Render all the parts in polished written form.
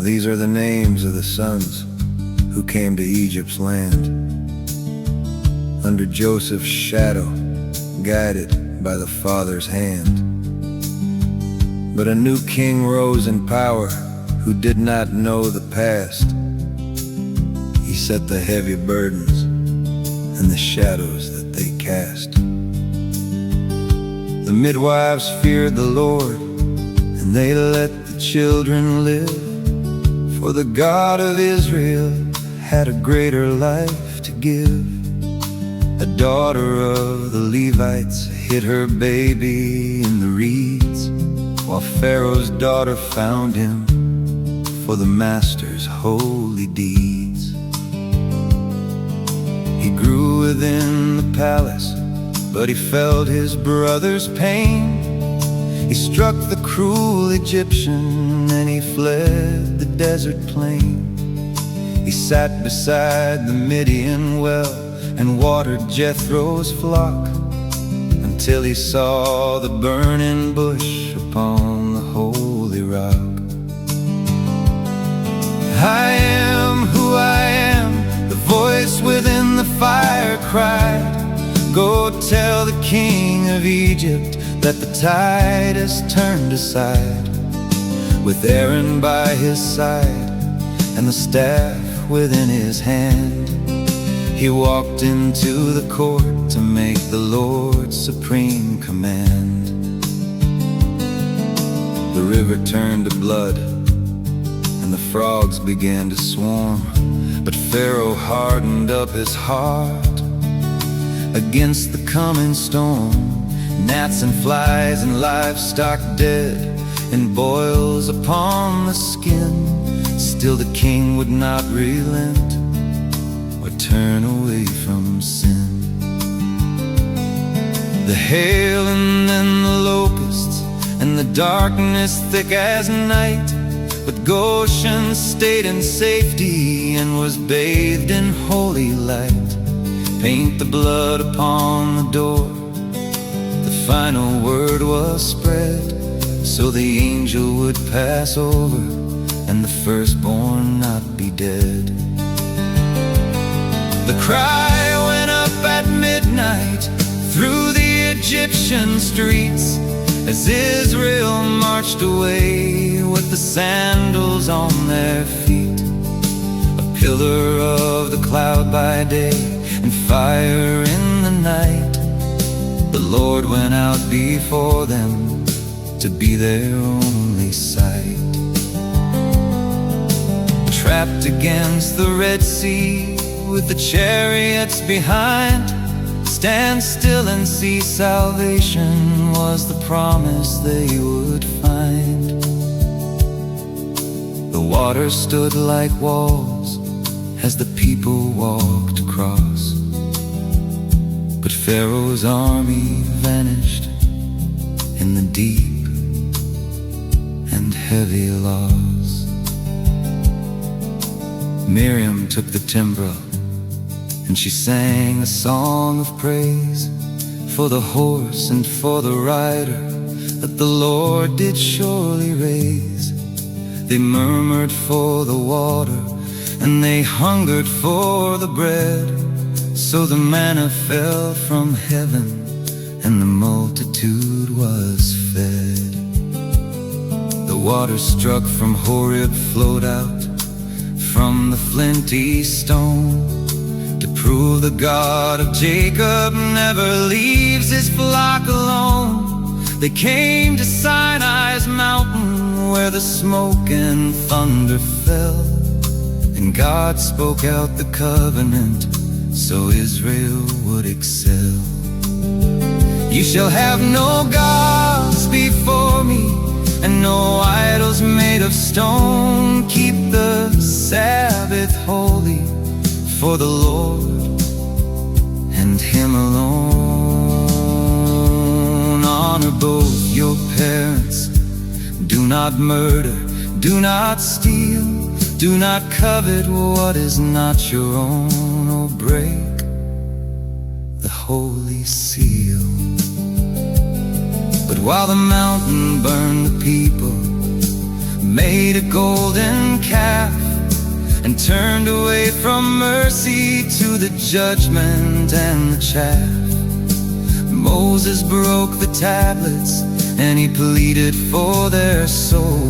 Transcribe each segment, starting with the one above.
These are the names of the sons who came to Egypt's land, under Joseph's shadow, guided by the Father's hand. But a new king rose in power, who did not know the past. He set the heavy burdens and the shadows that they cast. The midwives feared the Lord, and they let the children live, for the God of Israel had a greater life to give. A daughter of the Levites hid her baby in the reeds, while Pharaoh's daughter found him for the master's holy deeds. He grew within the palace, but he felt his brother's pain. He struck the cruel Egyptian, and he fled the desert plain. He sat beside the Midian well and watered Jethro's flock, until he saw the burning bush upon the holy rock. I am who I am, the voice within the fire cried. Go tell the king of Egypt that the tide has turned aside. With Aaron by his side and the staff within his hand, he walked into the court to make the Lord's supreme command. The river turned to blood, and the frogs began to swarm, but Pharaoh hardened up his heart against the coming storm. Gnats and flies and livestock dead, and boils upon the skin. Still the king would not relent or turn away from sin. The hail and then the locusts, and the darkness thick as night. But Goshen stayed in safety and was bathed in holy light. Paint the blood upon the door, the final word was spread, so the angel would pass over and the firstborn not be dead. The cry went up at midnight through the Egyptian streets, as Israel marched away with the sandals on their feet. A pillar of the cloud by day and fire in the night, the Lord went out before them to be their only sight. Trapped against the Red Sea with the chariots behind, stand still and see salvation was the promise they would find. The water stood like walls as the people walked across, but Pharaoh's army vanished in the deep and heavy loss. Miriam took the timbrel and she sang a song of praise for the horse and for the rider that the Lord did surely raise. They murmured for the water and they hungered for the bread, so the manna fell from heaven and the multitude was fed. The water struck from Horeb flowed out from the flinty stone, to prove the God of Jacob never leaves his flock alone. They came to Sinai's mountain where the smoke and thunder fell, and God spoke out the covenant so Israel would excel. You shall have no gods before me, and no idols made of stone. Keep the Sabbath holy for the Lord and Him alone. Honor both your parents. Do not murder, do not steal, do not covet what is not your own, or break the holy seal. But while the mountain burned, the people made a golden calf, and turned away from mercy to the judgment and the chaff. Moses broke the tablets, and he pleaded for their soul.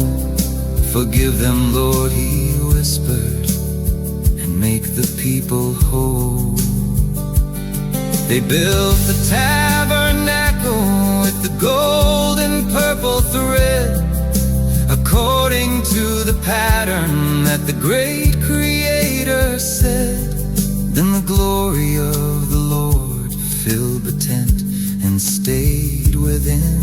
Forgive them, Lord, he whispered, and make the people whole. They built the tabernacle with the gold and purple thread, according to the pattern that the great Creator said. Then the glory of the Lord filled the tent and stayed within,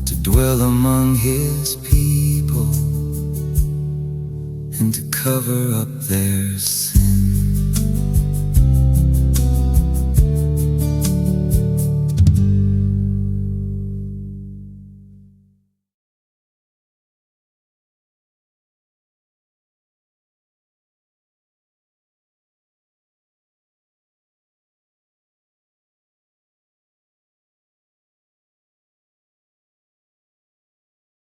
to dwell among His people and to cover up their sins.